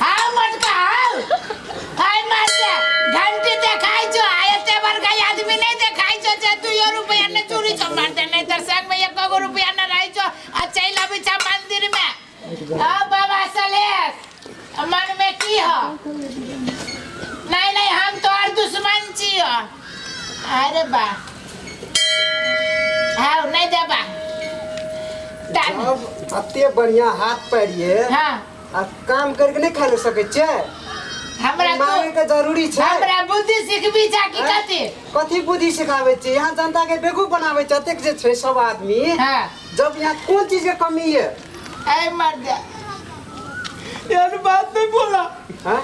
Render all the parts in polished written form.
आओ मटका आओ हाय मारते घंटी देखाई जो आयते बर का आदमी नहीं देखाई जो जे 2 रुपया ने चोरी छ मारते नहीं तर संग में 1 रुपया न रही जो चैला बिछा मंदिर में आ बाबा सलेश मन में की हो नहीं हम तो और दुश्मन छियो अरे बा आओ नहीं देबा अत्ते बढ़िया हाथ पैरिए हां अब काम करके नहीं खा ले सके छे हमरा मांगे के जरूरी छे हमरा बुद्धि सिखबी जा की कथि बुद्धि सिखावे छे यहां जनता के बेवकूफ बनावे छे अतेक जे छे सब आदमी हां जब यहां कौन चीज के कमी है ऐ मर जा यार बात नहीं बोला हां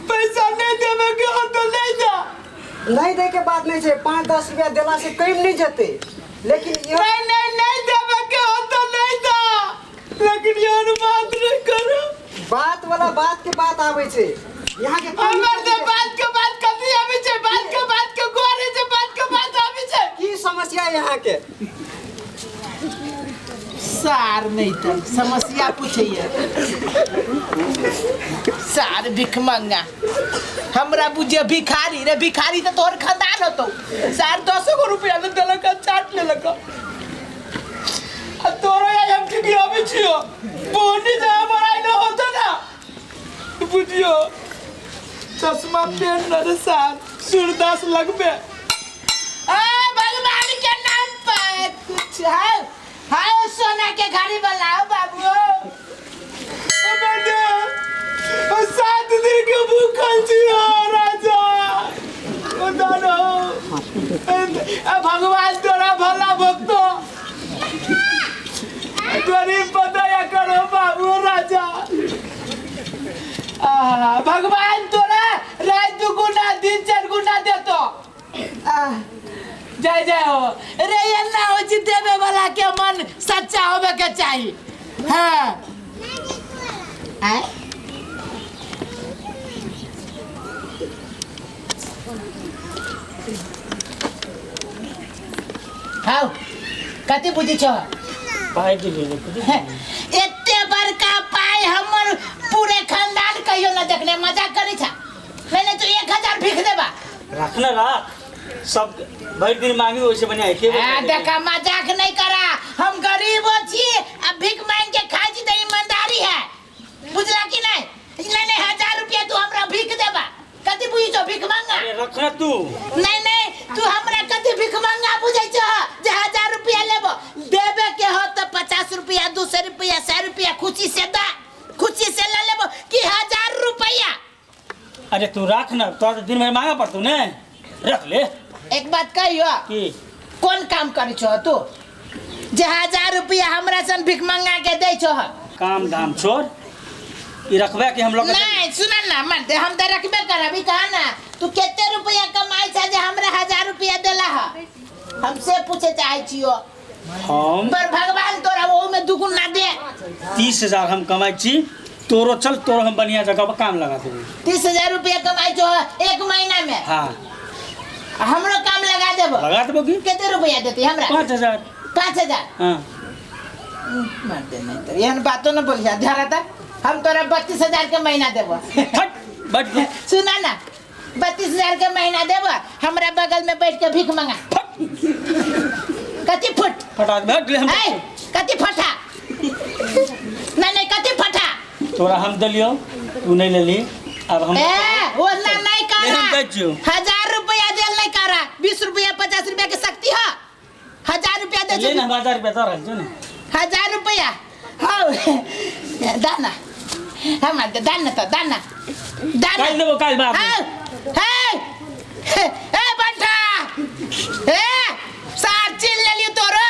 पैसा नहीं देवे के हो तो नहीं जा नहीं दे के बात नहीं छे 5-10 रुपया देला से कम नहीं जते लेकिन ये नहीं देवे के हो तो नहीं जा लेकिन यार बात नहीं करो बात वाला बात के बात आवे छे यहां के हमर दे बात के बात कथि आवे छे बात के गोरे छे बात के बात आवे छे की समस्या यहां के सार नहीं तो समस्या पूछिए सार भिख मंगा हमरा बुझे भिखारी रे भिखारी तो तोर खानदान होतो सार 10 रुपया ले देलक चाट लेलक तोरो या हम की आवे छियो बोनी जा बड़ाई न होता ना बुझियो चश्मा पेन न रे सार सूरदास लगबे आ भगवान के नाम पर कुछ है हाय सोना के घड़ी बनाओ बाबू ओ 7 दिन के भूखल छियो राजा ओ दानो भगवान तोरा भला भक्तो गरीब बताया करो बाबू राजा भगवान तोरा रात 2 गुना दिन 4 गुना देतो जय हो रे ये ना हो जी देवे वाला के मन सच्चा होवे के चाहिए हां आय हाउ कति बुझी छ पाई के ले एते बड़का पाई हमर पूरे खानदान कहियो ना देखने मजाक करी छ मैंने तो 1000 भीख देबा रखना राख सब भर दिन मांगी वैसे बने है देखा मजाक नहीं करा हम गरीब छी अब भीख मांग के खाई छी त ईमानदारी है बुझला कि नहीं 1000 रुपया तू हमरा भीख देबा कति बुझी छ भीख मांगा अरे रखना तू नहीं तू हमरा कति भीख मांगा बुझै छ जे 1000 रुपया लेबो देबे के हो त 50 रुपया 200 रुपया 100 रुपया खुशी से दा खुशी से ले लेबो कि 1000 रुपया अरे तू रख ना तो दिन में मांगा पड़तू ने रख ले एक बात कहियो की कौन काम करै छ तू जे 1000 रुपया हमरा सन भीख मांगा के दै छ काम धाम छोड़ ई रखबे कि हम लोग नहीं सुन ना मन दे हम त रखबे करबी कहा ना तू केते रुपया कमाई छ जे हमरा 1000 रुपया देला ह हमसे पूछे चाहे छियो हम पर भगवान तोरा वो में दुगुन ना दे 30,000 हम कमाई छी तोरो चल तोरो हम बढ़िया जगह पर काम लगा देबो 30,000 रुपया कमाई छ एक महीना में हां हमरो काम लगा देबो की केते रुपया देती हमरा 5,000 हां मार दे नहीं तो यहन बातों न बोलिया ध्यान हम तोरा 32,000 के महीना देबो बैठ सुना ना 32,000 के महीना देबो हमरा बगल में बैठ के भीख मांगा कति फुट फटा बैठ ले हम कति फटा नहीं कति फटा तोरा हम दलियो तू नहीं ले ली अब हम वो ना नहीं करा हम दैजो 1000 रुपया देल नहीं करा 20 रुपया 50 रुपया के सकती है 1000 रुपया दे ले ना 1000 रुपया तो रख जो ना 1000 रुपया हां दाना हम दाना तो दाना काल देबो काल बाप हे बंटा ए सार चिल ले लियो तोरा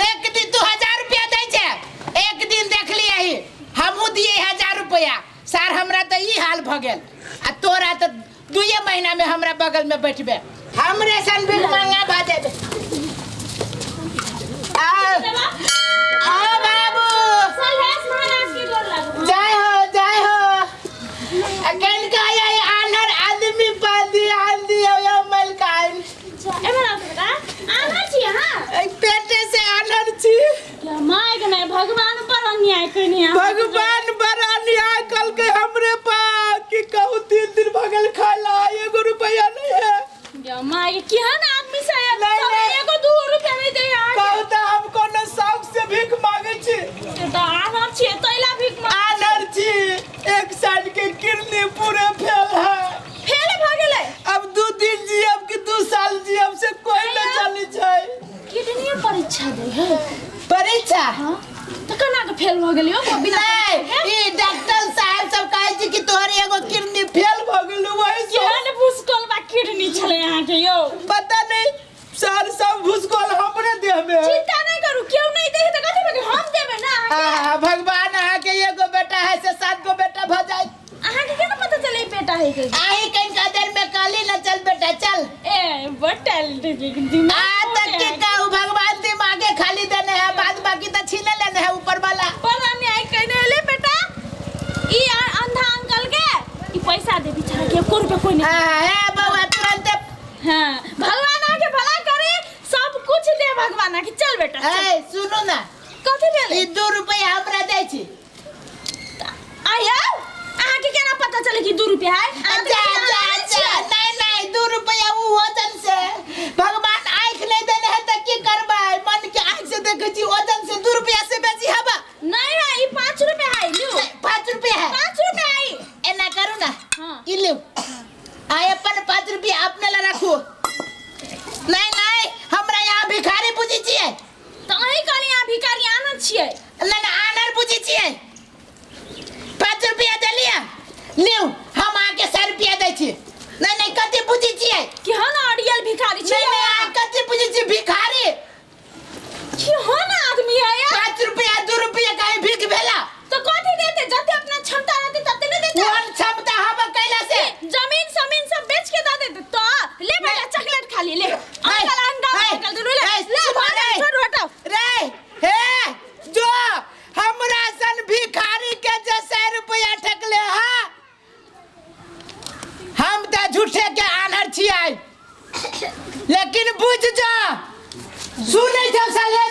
एक दिन तू 1000 रुपया दै छे एक दिन देख लिया ही हमहु दिए 1000 रुपया सार हमरा त ई हाल भ गेल आ तोरा त 2 महीना में हमरा बगल में बैठबे हमरे सन भीख मांगा भा देबे आ बाबू सलहेश महाराज की गोर लागो जय हो अकेन का ये आनर आदमी पादी आंधी हो मलकान एमे ना बेटा आना छी हां पेटे से आनर छी माय के नहीं भगवान पर अन्याय कोई नहीं भगवान बड़ा न्याय कल के हमरे पास कि कहू 3 दिन भगल खाला 1 रुपया नहीं है माँ ये क्या ना आदमी से नहीं, नहीं। को 2 रुपया नहीं दे यार कहू तो हम कोनो शौक से भीख मांगे छी तो आना छे तैला भीख मांग आनर छी 1 साल के किडनी पूरे फेल है फेल भ गेलै अब 2 दिन जियब कि 2 साल जियब से कोई न चली जाए किडनी परीक्षा दे है परीक्षा हां तो कना के फेल भ गेलियो को बिना नहीं ई डॉक्टर साहब सब कहै छै कि तोहर एगो किडनी फेल भ गेल वही सब केहन भूसकोल बा किडनी छले यहाँ के यो पता नहीं सर सब भूसकोल हमरे देह में है चिंता नहीं करू क्यों नहीं दे तो कथि में हम देबे ना भगवान अहाँ के एगो बेटा है से 7 गो बेटा भ जाए अहाँ के केना पता चले बेटा है के आही कनिका देर में कहली न चल बेटा चल ए बट टैलेंटेड आ तक के कहू भगवान दिमागे खाली देने है बाद बाकी तो छीन लेने है ऊपर वाला पर अन्याय कहने ले बेटा ई अंधा अंकल के ई पैसा दे बिचारा के 1 रुपया कोई नहीं है बउआ तुरंत हां भगवान आके भला करे सब कुछ दे भगवान आके चल बेटा ए सुनो ना कथि भेल ई 2 रुपया हमरा दै छी आया अहाँ के केना पता चले कि 2 रुपया है नहीं 2 रुपया उ वजन से भगवान आँख नहीं देने है त की करबै मन के आँख से देखे छी वजन से 2 रुपया से बेसी हबा नहीं है ई 5 रुपया है लियो 5 रुपया है 5 रुपया है एना करू ना हां ई लियो आय अपन 5 रुपया अपने ला रखो नहीं हमरा यहाँ भिखारी बुझी छियै तो अही कनी यहाँ भिखारी आनर छियै ना आनर बुझी छियै 5 रुपया देलिया लियो हम आके 100 रुपया दै छी नहीं कथि बुझी छियै कि हन अड़ियल भिखारी छियै नहीं आ कथि बुझी छी भिखारी कि हन आदमी है यार 5 रुपया 2 रुपया काहे भीख भेला तो कथि देते जते अपना क्षमता रहते तते नहीं देते कोन क्षमता हम कैला से जमीन सब बेच के दे देते तो ले बेटा चॉकलेट खा ले अंकल अंडा निकल दे ले छोड़ हटाओ रे हे जो हमरा सन भिखारी के जे 100 रुपया ठकले हा हम त झूठे के आनर छियै लेकिन बुझ जा सुनै छ साले